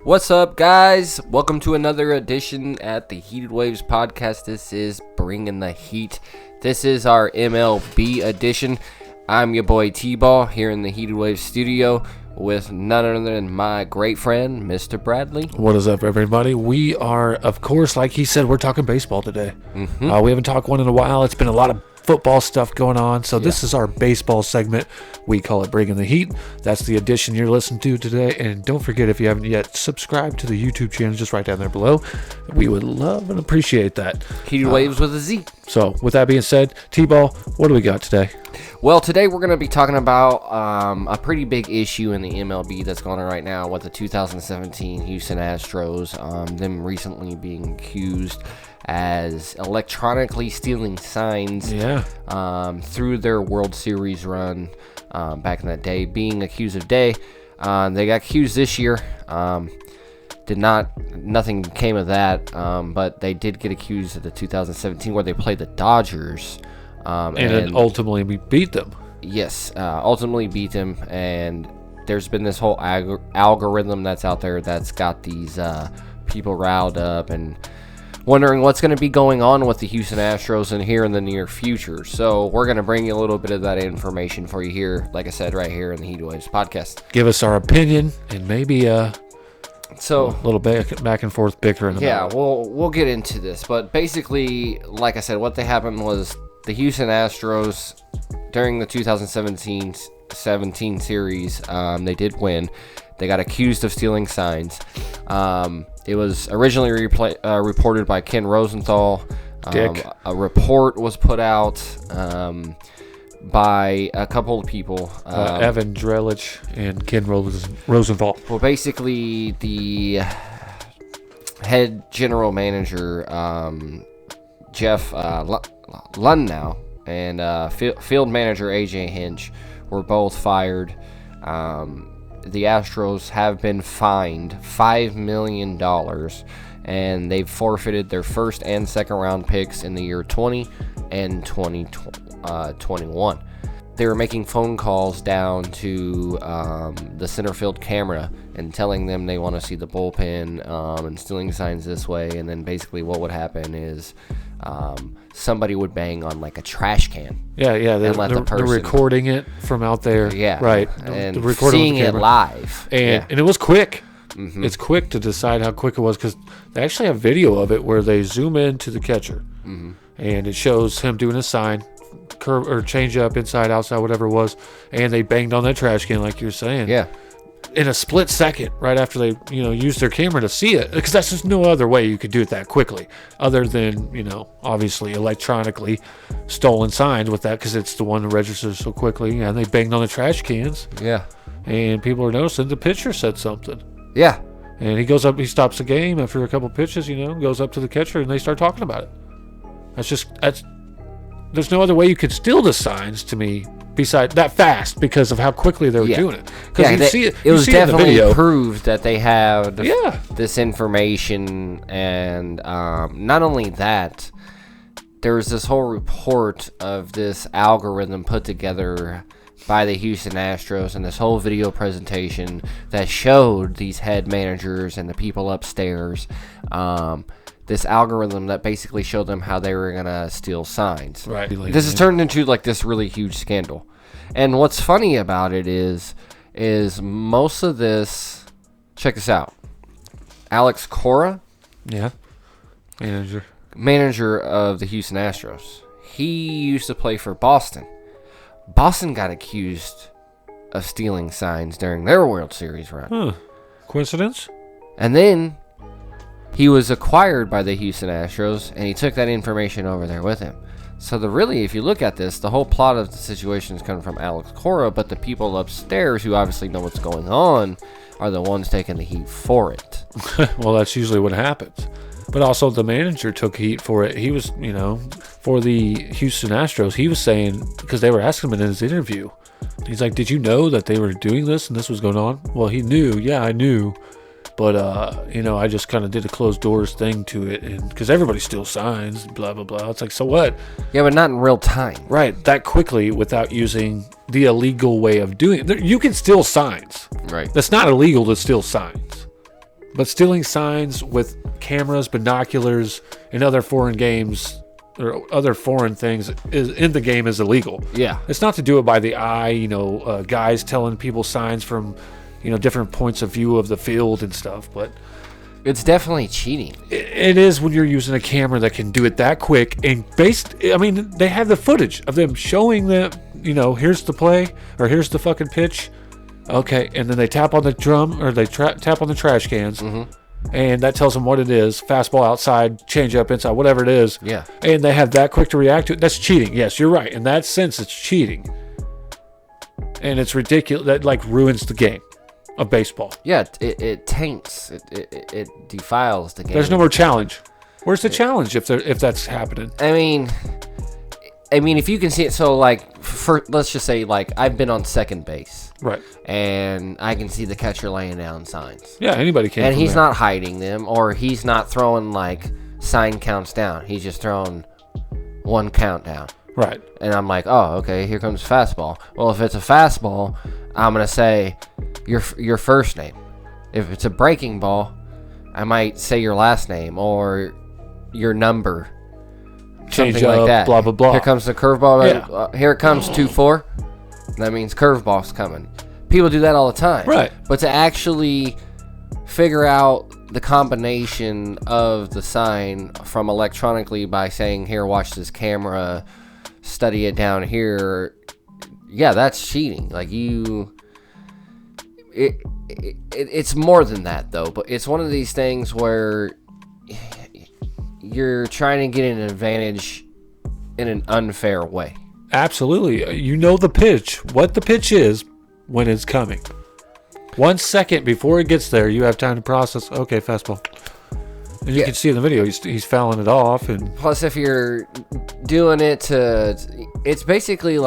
What's up, guys? Welcome to another edition at the Heated Waves podcast. This is Bringing the Heat. This is our MLB edition. I'm your boy T-Ball here in the Heated Waves studio with none other than my great friend, Mr. Bradley. What is up, everybody? We are, of course, like he said, we're talking baseball today. We haven't talked one in a while. It's been a lot of football stuff going on, so this is our baseball segment. We call it Bringing the Heat. That's the edition you're listening to today, and don't forget, if you haven't yet, subscribe to the YouTube channel just right down there below. We would love and appreciate that. Heated Waves with a Z. So with that being said, T-Ball, what do we got today? Well, today we're going to be talking about a pretty big issue in the MLB that's going on right now with the 2017 Houston Astros, them recently being accused as electronically stealing signs through their World Series run back in that day, being accused of day. They got accused this year. Nothing came of that, but they did get accused of the 2017 where they played the Dodgers. And ultimately we beat them. Yes, ultimately beat them, and there's been this whole algorithm that's out there that's got these people riled up and wondering what's going to be going on with the Houston Astros in here in the near future. So we're going to bring you a little bit of that information for you here, like I said, right here in the Heat Waves podcast. Give us our opinion and maybe a little back and forth bickering. Yeah, we'll get into this, but basically, like I said, what happened was the Houston Astros during the 2017 series, they did win. They got accused of stealing signs. It was originally reported by Ken Rosenthal. A report was put out by a couple of people. Evan Drellich and Ken Rosenthal. Well, basically, the head general manager, Jeff Lundnow, and field manager A.J. Hinch were both fired. The Astros have been fined $5 million, and they've forfeited their first and second round picks in the year 20 and 2021. They were making phone calls down to the center field camera and telling them they want to see the bullpen and stealing signs this way. And then basically what would happen is somebody would bang on like a trash can. They're recording it from out there. Yeah, right. And seeing it live. And it was quick. Mm-hmm. It's quick to decide how quick it was because they actually have video of it where they zoom in to the catcher, and it shows him doing a sign, curve or change up, inside, outside, whatever it was, and they banged on that trash can like you're saying. Yeah. In a split second, right after they, used their camera to see it, because that's just no other way you could do it that quickly, other than, obviously electronically stolen signs with that, because it's the one that registers so quickly. And they banged on the trash cans. Yeah. And people are noticing the pitcher said something. Yeah. And he goes up, he stops the game after a couple pitches, goes up to the catcher, and they start talking about it. There's no other way you could steal the signs to me besides that fast because of how quickly they were doing it. Because it was definitely proved that they have this information, and not only that, there was this whole report of this algorithm put together by the Houston Astros and this whole video presentation that showed these head managers and the people upstairs this algorithm that basically showed them how they were going to steal signs. Right. This has turned into like this really huge scandal. And what's funny about it is most of this, check this out. Alex Cora. Yeah. Manager of the Houston Astros. He used to play for Boston. Boston got accused of stealing signs during their World Series run. Huh. Coincidence? And then he was acquired by the Houston Astros, and he took that information over there with him. So if you look at this, the whole plot of the situation is coming from Alex Cora, but the people upstairs who obviously know what's going on are the ones taking the heat for it. Well, that's usually what happens. But also the manager took heat for it. He was, for the Houston Astros, he was saying, because they were asking him in his interview, he's like, did you know that they were doing this and this was going on? Well, he knew. Yeah, I knew. But, I just kind of did a closed doors thing to it, and because everybody steals signs, blah, blah, blah. It's like, so what? Yeah, but not in real time. Right, that quickly without using the illegal way of doing it. You can steal signs. Right. That's not illegal to steal signs. But stealing signs with cameras, binoculars, and other foreign games or other foreign things is in the game is illegal. Yeah. It's not to do it by the eye, guys telling people signs from, different points of view of the field and stuff. But It's definitely cheating. it is when you're using a camera that can do it that quick. And they have the footage of them showing that, here's the play or here's the fucking pitch. Okay, and then they tap on the drum or they tap on the trash cans, and that tells them what it is: fastball outside, change up inside, whatever it is. Yeah. And they have that quick to react to it. That's cheating. Yes, you're right. In that sense, it's cheating, and it's ridiculous. That ruins the game of baseball. Yeah, it taints. It defiles the game. There's no more challenge. Where's the challenge if that's happening? I mean, if you can see it, so let's just say I've been on second base. Right. And I can see the catcher laying down signs. Yeah, anybody can. And he's not hiding them, or he's not throwing sign counts down. He's just throwing one count down. Right. And I'm like, oh, okay, here comes fastball. Well, if it's a fastball, I'm gonna say your first name. If it's a breaking ball, I might say your last name or your number. Change something up, like that. blah, blah, blah. Here comes the curveball. Yeah. Here it comes 2-4. That means curveball's coming. People do that all the time. Right. But to actually figure out the combination of the sign from electronically by saying, here, watch this camera, study it down here, yeah, that's cheating. It's more than that, though. But it's one of these things where you're trying to get an advantage in an unfair way. Absolutely. You know the pitch, what the pitch is when it's coming. 1 second before it gets there, you have time to process, okay, fastball. And you can see in the video, he's fouling it off. And plus, if you're doing it it's basically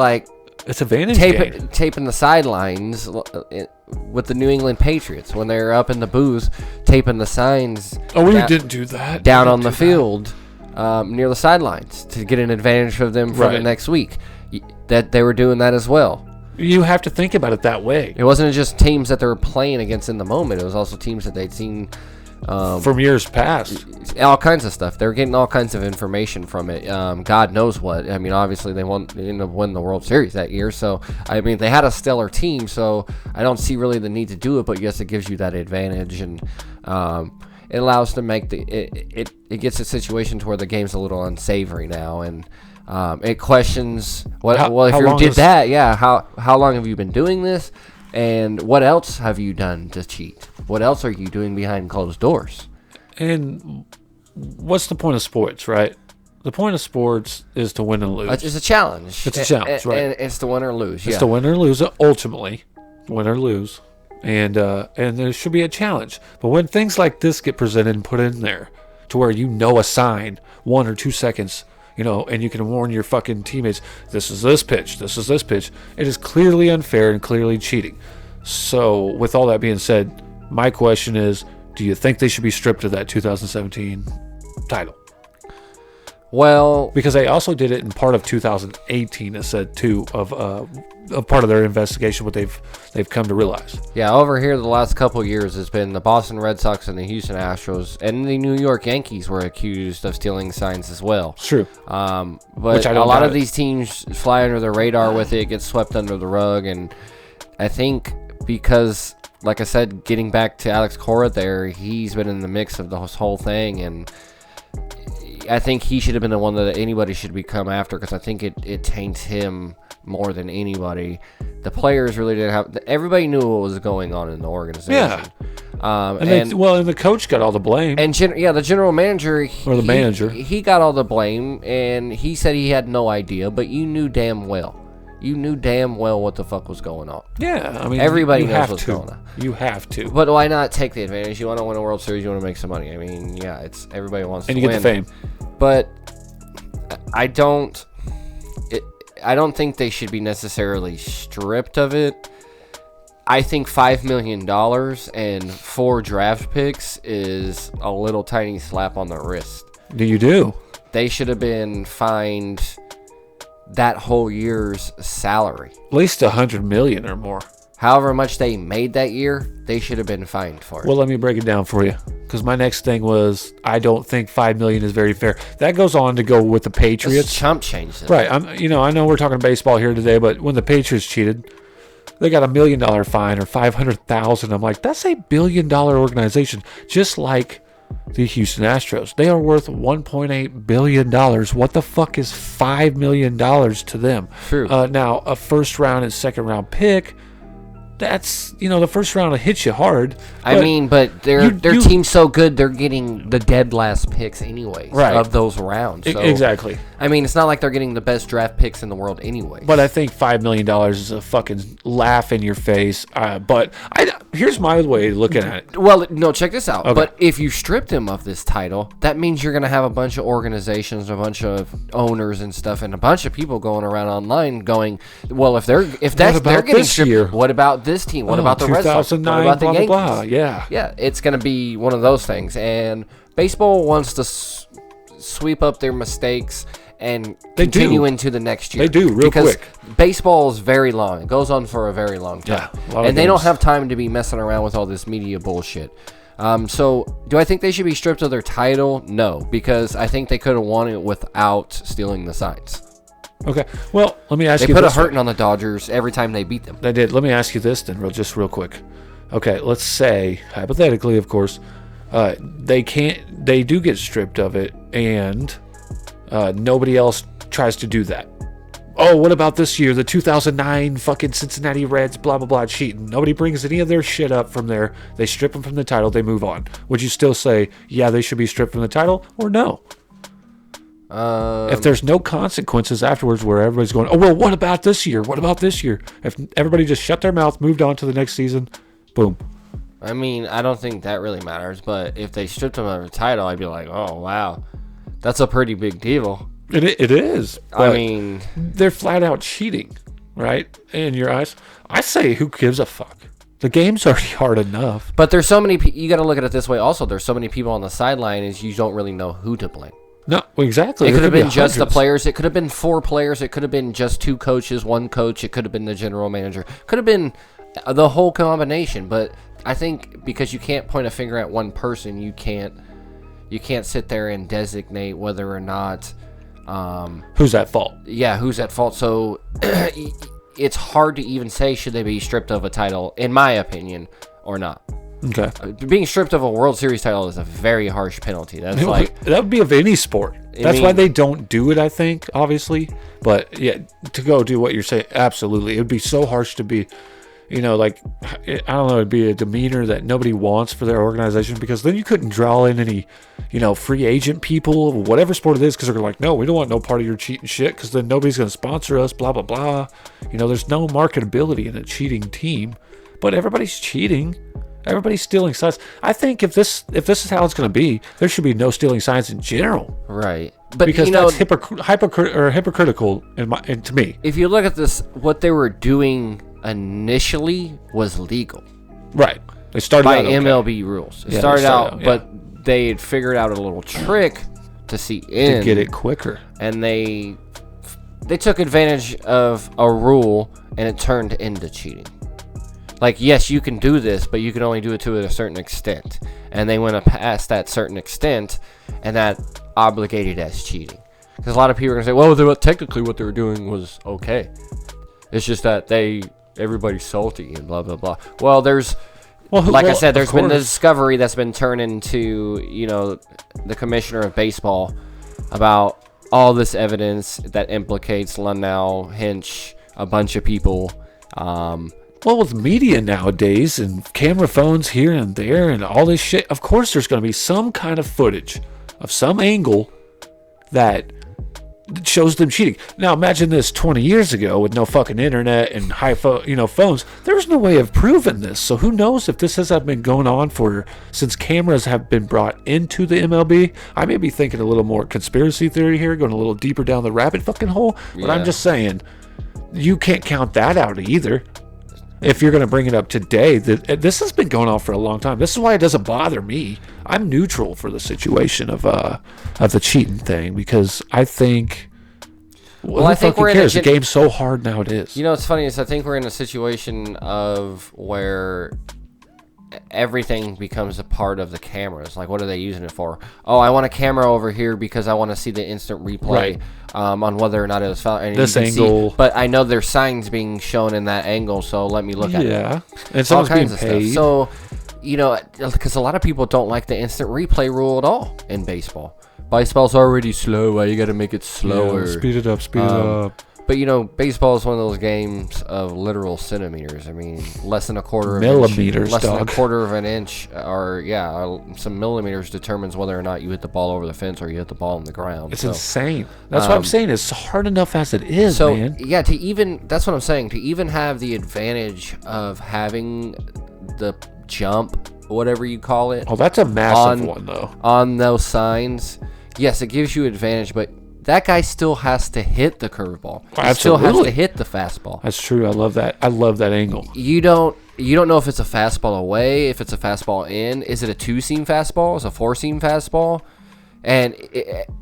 it's a vantage game. Taping the sidelines with the New England Patriots when they're up in the booth, taping the signs. Oh, we didn't do that. Down on the field near the sidelines to get an advantage of them for the next week. That they were doing that as well. You have to think about it that way. It wasn't just teams that they were playing against in the moment. It was also teams that they'd seen from years past. All kinds of stuff. They were getting all kinds of information from it. God knows what. I mean, obviously they won the World Series that year. So I mean, they had a stellar team. So I don't see really the need to do it. But yes, it gives you that advantage, and it allows to make it gets a situation to where the game's a little unsavory now, and it questions if you did that, yeah. How long have you been doing this, and what else have you done to cheat? What else are you doing behind closed doors? And what's the point of sports, right? The point of sports is to win and lose. It's a challenge. It's a challenge, right? And it's to win or lose. It's to win or lose, ultimately. Win or lose. And there should be a challenge. But when things like this get presented and put in there, to where a sign 1 or 2 seconds, and you can warn your fucking teammates, this is this pitch, it is clearly unfair and clearly cheating. So, with all that being said, my question is, do you think they should be stripped of that 2017 title? Well, because they also did it in part of 2018, it said too, of a part of their investigation, what they've come to realize. Yeah, over here the last couple of years has been the Boston Red Sox and the Houston Astros and the New York Yankees were accused of stealing signs as well. It's true. But a lot of these teams fly under the radar with it, get swept under the rug, and I think because, like I said, getting back to Alex Cora there, he's been in the mix of this whole thing, and I think he should have been the one that anybody should become after, because I think it taints him more than anybody. The players really didn't have. Everybody knew what was going on in the organization. Yeah. And the coach got all the blame. And the general manager he got all the blame, and he said he had no idea, but you knew damn well. You knew damn well what the fuck was going on. Yeah, I mean, everybody knows what's going on. You have to. But why not take the advantage? You want to win a World Series, you want to make some money. I mean, yeah, it's everybody wants to win. And you get the fame. But I don't think they should be necessarily stripped of it. I think $5 million and 4 draft picks is a little tiny slap on the wrist. Do? They should have been fined that whole year's salary. At least $100 million or more. however much they made that year, they should have been fined for it. Well, let me break it down for you. Because my next thing was, I don't think $5 million is very fair. That goes on to go with the Patriots. It's chump change. Right. I know we're talking baseball here today, but when the Patriots cheated, they got $1 million fine or $500,000. I'm like, that's $1 billion organization. Just like the Houston Astros, they are worth $1.8 billion. What the fuck is $5 million to them? True. Now, a first round and second round pick, that's, the first round will hit you hard. But their team's so good, they're getting the dead last picks anyways of those rounds. So, exactly. It's not like they're getting the best draft picks in the world anyway. But I think $5 million is a fucking laugh in your face. But here's my way of looking at it. Well, no, check this out. Okay. But if you stripped him of this title, that means you're going to have a bunch of organizations, a bunch of owners and stuff, and a bunch of people going around online going, well, if they're getting stripped, what about this team? What about the Red Sox? What about the Yankees? Blah, blah. Yeah. Yeah, it's going to be one of those things. And baseball wants to sweep up their mistakes and continue into the next year. They do, real quick. Because baseball is very long. It goes on for a very long time. Yeah, and they don't have time to be messing around with all this media bullshit. So, do I think they should be stripped of their title? No, because I think they could have won it without stealing the signs. Okay, well, let me ask you this. They put a hurting way. on the Dodgers every time they beat them. They did. Let me ask you this then, real quick. Okay, let's say, hypothetically, of course, they do get stripped of it, and nobody else tries to do that. Oh, what about this year? The 2009 fucking Cincinnati Reds, blah, blah, blah, cheating. Nobody brings any of their shit up from there. They strip them from the title. They move on. Would you still say, yeah, they should be stripped from the title, or no? If there's no consequences afterwards where everybody's going, oh, well, what about this year? What about this year? If everybody just shut their mouth, moved on to the next season, boom. I don't think that really matters, but if they stripped them of their title, I'd be like, oh, wow, that's a pretty big deal. It is. They're flat out cheating, right? In your eyes. I say, who gives a fuck? The game's already hard enough. But there's so many you got to look at it this way also. There's so many people on the sideline is you don't really know who to blame. No, exactly. It could have been just the players. It could have been 4 players. It could have been just 2 coaches, 1 coach. It could have been the general manager. Could have been the whole combination. But I think because you can't point a finger at one person, you can't sit there and designate whether or not who's at fault. Yeah, who's at fault. So it's hard to even say should they be stripped of a title, in my opinion, or not. Okay. Being stripped of a World Series title is a very harsh penalty. That would be of any sport. That's why they don't do it, I think, obviously. But yeah, to go do what you're saying, absolutely. It would be so harsh to be, I don't know, it'd be a demeanor that nobody wants for their organization, because then you couldn't draw in any, free agent people, whatever sport it is, because they're like, no, we don't want no part of your cheating shit, because then nobody's going to sponsor us, blah, blah, blah. There's no marketability in a cheating team, but everybody's cheating. Everybody's stealing signs. I think if this is how it's going to be, there should be no stealing signs in general. Right. But because that's hypocritical to me. If you look at this, what they were doing initially was legal. Right. They started by out MLB rules. It started out, but they had figured out a little trick to see in to get it quicker. And they took advantage of a rule, and it turned into cheating. Like, yes, you can do this, but you can only do it to a certain extent. And they went past that certain extent, and that obligated as cheating. Because a lot of people are going to say, well, technically what they were doing was okay. It's just that everybody's salty and blah, blah, blah. Well, I said, there's been the discovery that's been turned into, the commissioner of baseball about all this evidence that implicates Lundell, Hinch, a bunch of people. Well, with media nowadays and camera phones here and there and all this shit, of course there's going to be some kind of footage of some angle that shows them cheating. Now, imagine this 20 years ago with no fucking internet and phones. There was no way of proving this. So who knows if this has been going on since cameras have been brought into the MLB. I may be thinking a little more conspiracy theory here, going a little deeper down the rabbit fucking hole. But I'm just saying, you can't count that out either. If you're going to bring it up today, this has been going on for a long time. This is why it doesn't bother me. I'm neutral for the situation of the cheating thing, because I think Well, I think who we're in cares? The game's so hard now. It is. You know, what's funny is I think we're in a situation of where everything becomes a part of the cameras. Like, what are they using it for? Oh, I want a camera over here because I want to see the instant replay on whether or not it was foul. And this angle. But I know there's signs being shown in that angle, so let me look at it. Yeah, and someone's all kinds being of paid. stuff. So, you know, because a lot of people don't like the instant replay rule at all in baseball. Baseball's already slow. Why you got to make it slower? Yeah, speed it up. Speed it up. But, you know, baseball is one of those games of literal centimeters. I mean, less than a quarter of millimeters, an inch. Less dog. than a quarter of an inch, or, some millimeters determines whether or not you hit the ball over the fence or you hit the ball on the ground. It's insane. That's what I'm saying. It's hard enough as it is, man. Yeah, that's what I'm saying. To even have the advantage of having the jump, whatever you call it. Oh, that's a massive one, though. On those signs, yes, it gives you advantage, but that guy still has to hit the curveball. He still has to hit the fastball. That's true. I love that. I love that angle. You don't know if it's a fastball away, if it's a fastball in. Is it a 2-seam fastball? Is it a 4-seam fastball? And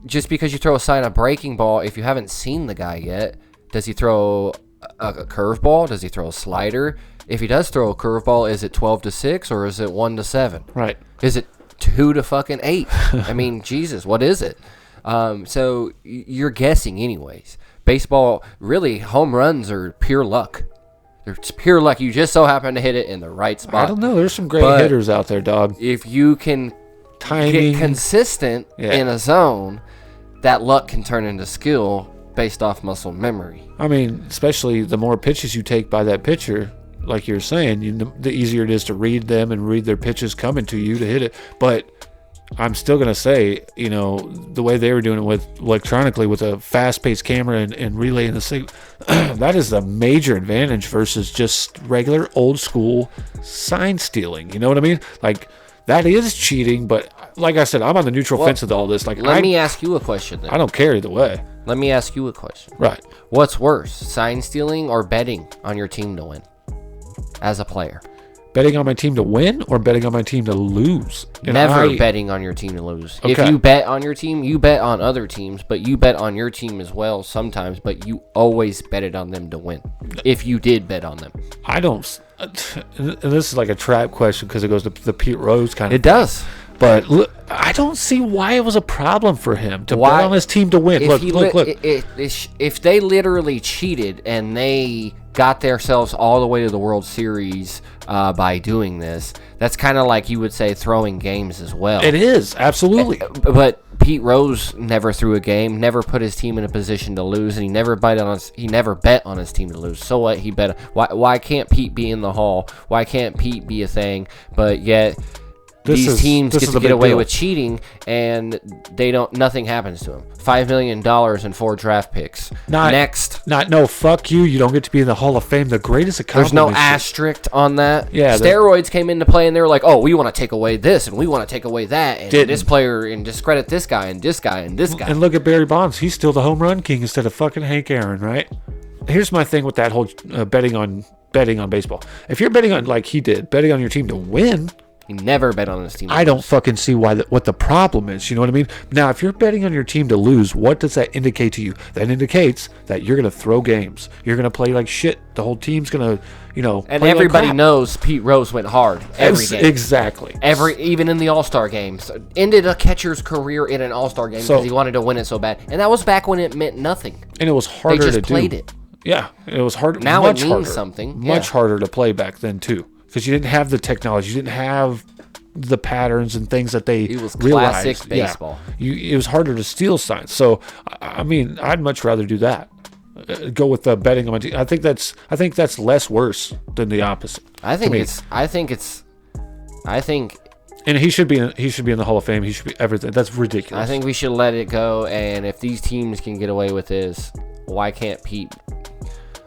just because you throw a sign of breaking ball, if you haven't seen the guy yet, does he throw a curveball? Does he throw a slider? If he does throw a curveball, is it 12-6 or is it 1-7? Right. Is it 2-8? I mean, Jesus, what is it? So you're guessing anyways. Baseball, really, home runs are pure luck. It's pure luck. You just so happen to hit it in the right spot. I don't know. There's some great hitters out there, dog. If you can get consistent in a zone, that luck can turn into skill based off muscle memory. I mean, especially the more pitches you take by that pitcher, like you're saying, the easier it is to read them and read their pitches coming to you to hit it. But I'm still going to say, you know, the way they were doing it with electronically with a fast-paced camera and relaying the signal, that is the major advantage versus just regular old-school sign stealing. You know what I mean? Like, that is cheating, but like I said, I'm on the neutral fence with all this. Like, let me ask you a question then. I don't care either way. Let me ask you a question. Right. What's worse, sign stealing or betting on your team to win as a player? Betting on my team to win or betting on my team to lose? Never betting on your team to lose. Okay. If you bet on your team, you bet on other teams, but you bet on your team as well sometimes, but you always betted on them to win. If you did bet on them. I don't. And this is like a trap question because it goes to the Pete Rose kind of It does. But look, I don't see why it was a problem for him to bet on his team to win. Look. If they literally cheated and they got themselves all the way to the World Series by doing this, that's kind of like you would say throwing games as well. It is, absolutely. But Pete Rose never threw a game, never put his team in a position to lose, and he never bet on his team to lose. So what? He bet. Why can't Pete be in the Hall? Why can't Pete be a thing? But yet these teams get to get away with cheating, and nothing happens to them. $5 million and 4 draft picks. Fuck you. You don't get to be in the Hall of Fame. The greatest accomplishment. There's no asterisk on that. Yeah. Steroids came into play, and they were like, oh, we want to take away this, and we want to take away that, and this player, and discredit this guy, and this guy, and this guy. And look at Barry Bonds. He's still the home run king instead of fucking Hank Aaron, right? Here's my thing with that whole betting on baseball. If you're betting on, like he did, betting on your team to win, he never bet on his team to lose. I don't fucking see what the problem is. You know what I mean? Now, if you're betting on your team to lose, what does that indicate to you? That indicates that you're going to throw games. You're going to play like shit. The whole team's going to, and everybody knows Pete Rose went hard every game. Exactly. Even in the All-Star games. Ended a catcher's career in an All-Star game because he wanted to win it so bad. And that was back when it meant nothing. And it was harder to do. They just played it. Yeah, it was hard. Now it means something. Much harder to play back then, too. Because you didn't have the technology. You didn't have the patterns and things that they realized. It was realized. classic baseball. It was harder to steal signs. So, I mean, I'd much rather do that. Go with the betting on my team. I think that's less worse than the opposite. And he should be in the Hall of Fame. He should be everything. That's ridiculous. I think we should let it go. And if these teams can get away with this, why can't Pete?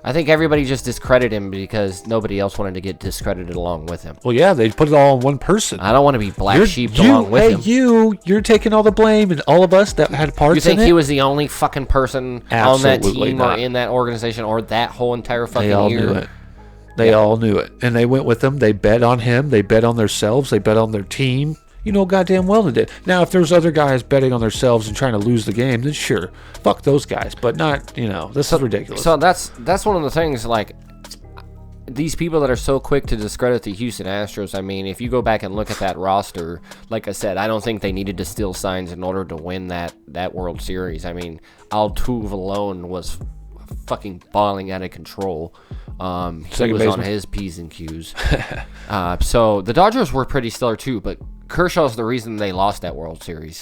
I think everybody just discredited him because nobody else wanted to get discredited along with him. Well, yeah, they put it all on one person. I don't want to be black sheep along with him. You're taking all the blame, and all of us that had parts in it. You think he was the only fucking person on that team or in that organization or that whole entire fucking year? They all knew it. They all knew it, and they went with him. They bet on him. They bet on themselves. They bet on their team. You know goddamn well they did. Now, if there's other guys betting on themselves and trying to lose the game, then sure, fuck those guys. But not, this is ridiculous. So that's one of the things, like, these people that are so quick to discredit the Houston Astros, I mean, if you go back and look at that roster, like I said, I don't think they needed to steal signs in order to win that World Series. I mean, Altuve alone was fucking balling out of control. He was on his P's and Q's. So the Dodgers were pretty stellar too, but Kershaw's the reason they lost that World Series.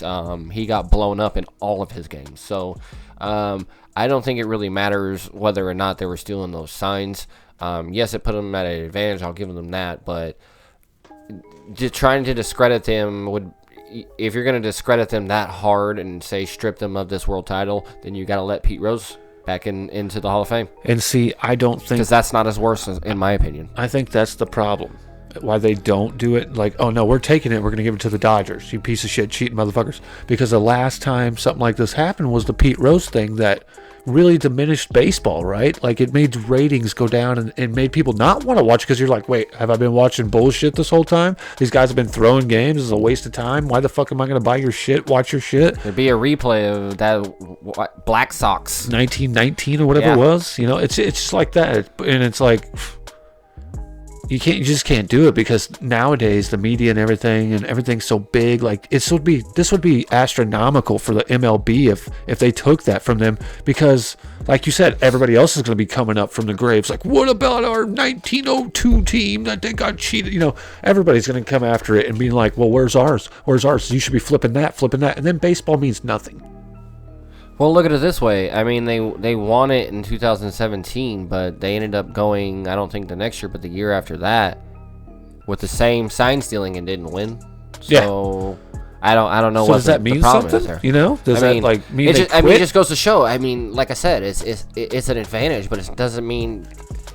He got blown up in all of his games. So I don't think it really matters whether or not they were stealing those signs. Yes, it put them at an advantage. I'll give them that. But trying to discredit them if you're going to discredit them that hard and say strip them of this world title, then you got to let Pete Rose back into the Hall of Fame. And see, I don't think... Because that's not as worse, in my opinion. I think that's the problem. Why they don't do it. Like, oh, no, we're taking it. We're going to give it to the Dodgers. You piece of shit cheating motherfuckers. Because the last time something like this happened was the Pete Rose thing that really diminished baseball, right? Like, it made ratings go down and made people not want to watch because you're like, wait, have I been watching bullshit this whole time? These guys have been throwing games. This is a waste of time. Why the fuck am I going to buy your shit, watch your shit? There'd be a replay of that Black Sox 1919 or whatever it was. It's just like that. And it's like... You just can't do it because nowadays the media and everything's so big. Like this would be astronomical for the MLB if they took that from them, because like you said, everybody else is going to be coming up from the graves. Like, what about our 1902 team that they got cheated? Everybody's going to come after it and be like, well, where's ours? Where's ours? You should be flipping that, and then baseball means nothing. Well, look at it this way. I mean, they won it in 2017, but they ended up going, I don't think the next year, but the year after that, with the same sign stealing and didn't win. So I don't know what does that mean. The problem something? Is there. Does that mean it they quit? It just goes to show. I mean, like I said, it's an advantage, but it doesn't mean.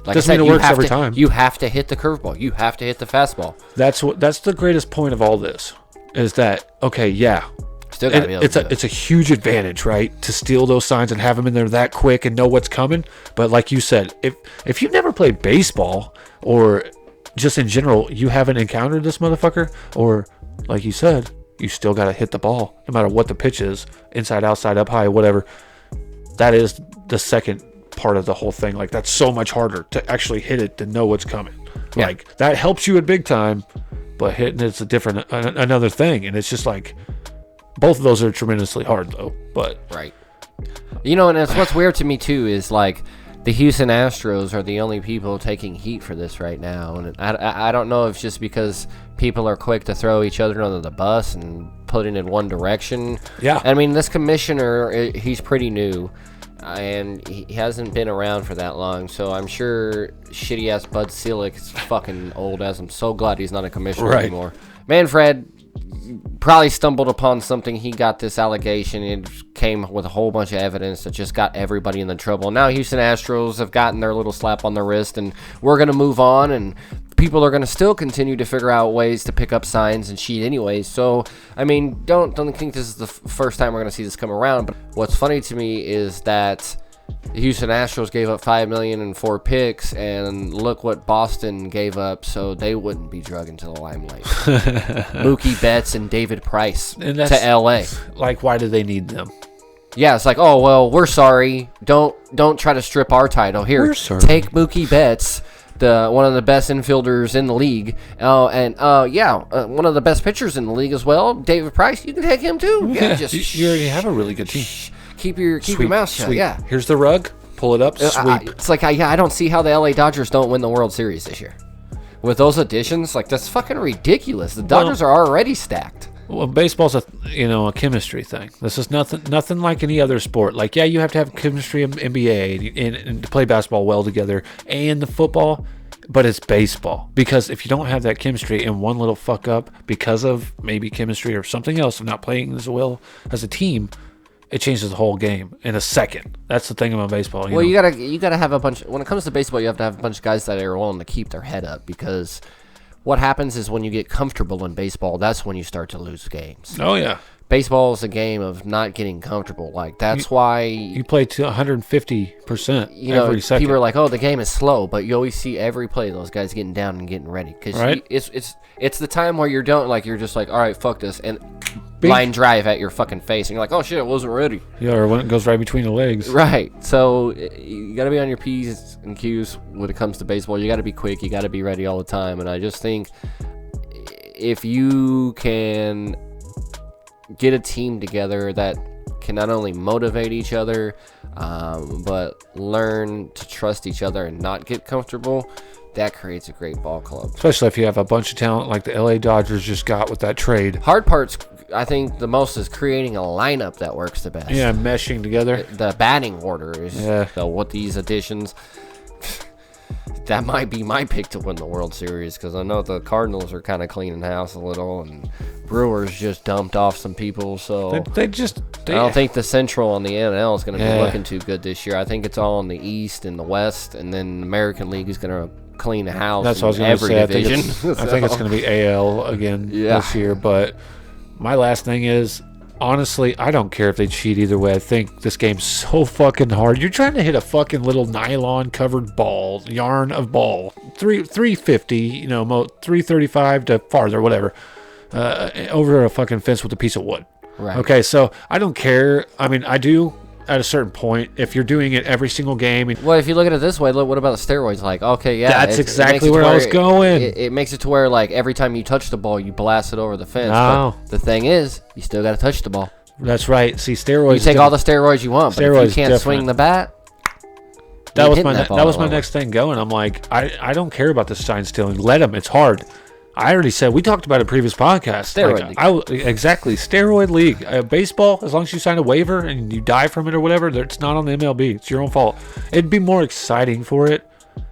Like I said, it works every time. You have to hit the curveball. You have to hit the fastball. That's the greatest point of all this. Is that okay? Yeah. Still gotta be able to do it. It's a huge advantage, right, to steal those signs and have them in there that quick and know what's coming. But like you said, if you've never played baseball or just in general, you haven't encountered this motherfucker, or like you said, you still got to hit the ball no matter what the pitch is, inside, outside, up high, whatever. That is the second part of the whole thing. Like, that's so much harder to actually hit it than know what's coming. Yeah. Like, that helps you at big time, but hitting it's another thing. And it's just like, both of those are tremendously hard, though. But right, and it's what's weird to me too is like the Houston Astros are the only people taking heat for this right now, and I don't know if it's just because people are quick to throw each other under the bus and put it in one direction. Yeah, I mean, this commissioner, he's pretty new, and he hasn't been around for that long, so I'm sure shitty ass Bud Selig is fucking old as. I'm so glad he's not a commissioner anymore. Manfred probably stumbled upon something. He got this allegation. It came with a whole bunch of evidence that just got everybody in the trouble. Now Houston Astros have gotten their little slap on the wrist, and we're going to move on, and people are going to still continue to figure out ways to pick up signs and cheat anyway. So, I mean, don't think this is the first time we're going to see this come around. But what's funny to me is that the Houston Astros gave up $5 million and 4 picks, and look what Boston gave up so they wouldn't be drug into the limelight. Mookie Betts and David Price to L.A. Like, why do they need them? Yeah, it's like, oh, well, we're sorry. Don't try to strip our title. Here, take Mookie Betts, one of the best infielders in the league, and one of the best pitchers in the league as well, David Price. You can take him too. Yeah, you already have a really good team. Keep your mouth shut. Yeah. Here's the rug. Pull it up. Sweep. It's like I don't see how the LA Dodgers don't win the World Series this year. With those additions, like, that's fucking ridiculous. The Dodgers are already stacked. Well, baseball's a chemistry thing. This is nothing like any other sport. Like, yeah, you have to have chemistry in NBA and to play basketball well together, and the football, but it's baseball. Because if you don't have that chemistry and one little fuck up because of maybe chemistry or something else of not playing as well as a team, it changes the whole game in a second. That's the thing about baseball. You gotta have a bunch. When it comes to baseball, you have to have a bunch of guys that are willing to keep their head up, because what happens is when you get comfortable in baseball, that's when you start to lose games. Oh yeah. baseball is a game of not getting comfortable. Like, that's why you play to 150% you know, every second. people are like, oh, the game is slow, but you always see every play those guys getting down and getting ready, because Right. it's the time where you're just like, all right, fuck this, and Big- line drive at your fucking face, and you're like, oh shit, I wasn't ready. Yeah, or when it goes right between the legs. Right. So you got to be on your P's and Q's when it comes to baseball. You got to be quick. You got to be ready all the time. And I just think if you can get a team together that can not only motivate each other, but learn to trust each other and not get comfortable, that creates a great ball club. Especially if you have a bunch of talent like the LA Dodgers just got with that trade. Hard parts, I think the most is creating a lineup that works the best. Yeah, meshing together. The batting order is Yeah. what these additions. That might be my pick to win the World Series, because I know the Cardinals are kind of cleaning house a little, and Brewers just dumped off some people. So They I don't think the Central on the NL is going to Yeah. be looking too good this year. I think it's all in the East and the West, and then the American League is going to clean the house. That's what I was in going to every say. division. I think it's going to be AL again this year. But my last thing is, honestly, I don't care if they cheat either way. I think this game's so fucking hard. You're trying to hit a fucking little nylon covered ball, yarn of ball, 350, 335 to farther, whatever, over a fucking fence with a piece of wood. Right. Okay, so I don't care. I mean, I do at a certain point. If you're doing it every single game, Well, if you look at it this way, look, what about the steroids? Like, okay, yeah, That's it makes exactly it to where I was going. It makes it to where, like, every time you touch the ball, you blast it over the fence. No. But the thing is, you still got to touch the ball. that's right. See, steroids. You take all the steroids you want, but if Steroids you can't different. swing the bat, That you was ain't my hitting that was ball my lower. next thing going. I'm like, I don't care about the sign stealing. Let them. It's hard. I already said, we talked about it in previous podcast. Steroid league. Exactly, steroid league. Baseball, as long as you sign a waiver and you die from it or whatever, it's not on the MLB. It's your own fault. It'd be more exciting for it,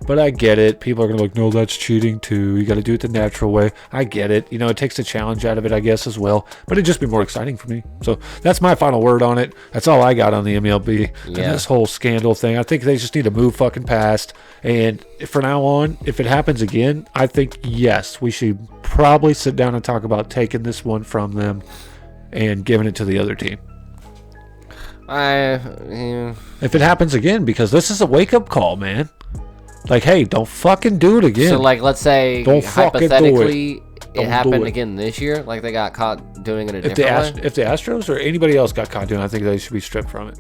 but I get it. People are going to be like, no, that's cheating too. You got to do it the natural way. I get it. It takes the challenge out of it, I guess, as well. But it'd just be more exciting for me. So that's my final word on it. That's all I got on the MLB. And Yeah. this whole scandal thing, I think they just need to move fucking past. And from now on, if it happens again, I think, yes, we should probably sit down and talk about taking this one from them and giving it to the other team. If it happens again, because this is a wake-up call, man. Like, hey, don't fucking do it again. So, like, let's say Don't fucking do it. hypothetically Don't it happened do it. again this year, like they got caught doing it a if different way. if the Astros or anybody else got caught doing it, I think they should be stripped from it.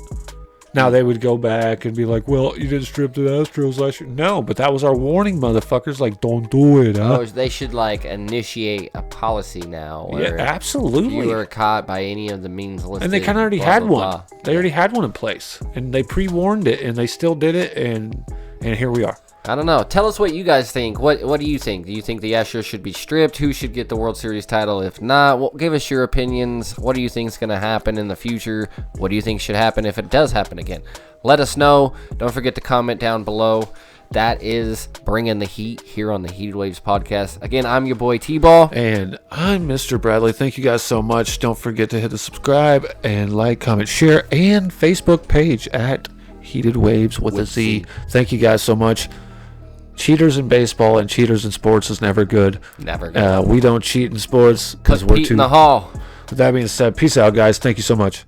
Now they would go back and be like, well, you didn't strip the Astros last year. No, but that was our warning, motherfuckers. Like, don't do it, huh? Oh, they should, like, initiate a policy now. Yeah, Where absolutely. If you were caught by any of the means listed, And they kind of already blah, had blah, one. blah. They already had one in place, and they pre-warned it, and they still did it, and here we are. I don't know. Tell us what you guys think. What do you think? Do you think the Astros should be stripped? Who should get the World Series title? If not, well, give us your opinions. What do you think is going to happen in the future? What do you think should happen if it does happen again? Let us know. Don't forget to comment down below. That is Bringing the Heat here on the Heated Waves podcast. Again, I'm your boy T-Ball. And I'm Mr. Bradley. Thank you guys so much. Don't forget to hit the subscribe and like, comment, share, and Facebook page at Heated Waves with a Z. Thank you guys so much. Cheaters in baseball and cheaters in sports is never good. Never good. We don't cheat in sports because Put we're Pete too. in the hall. With that being said, peace out, guys. Thank you so much.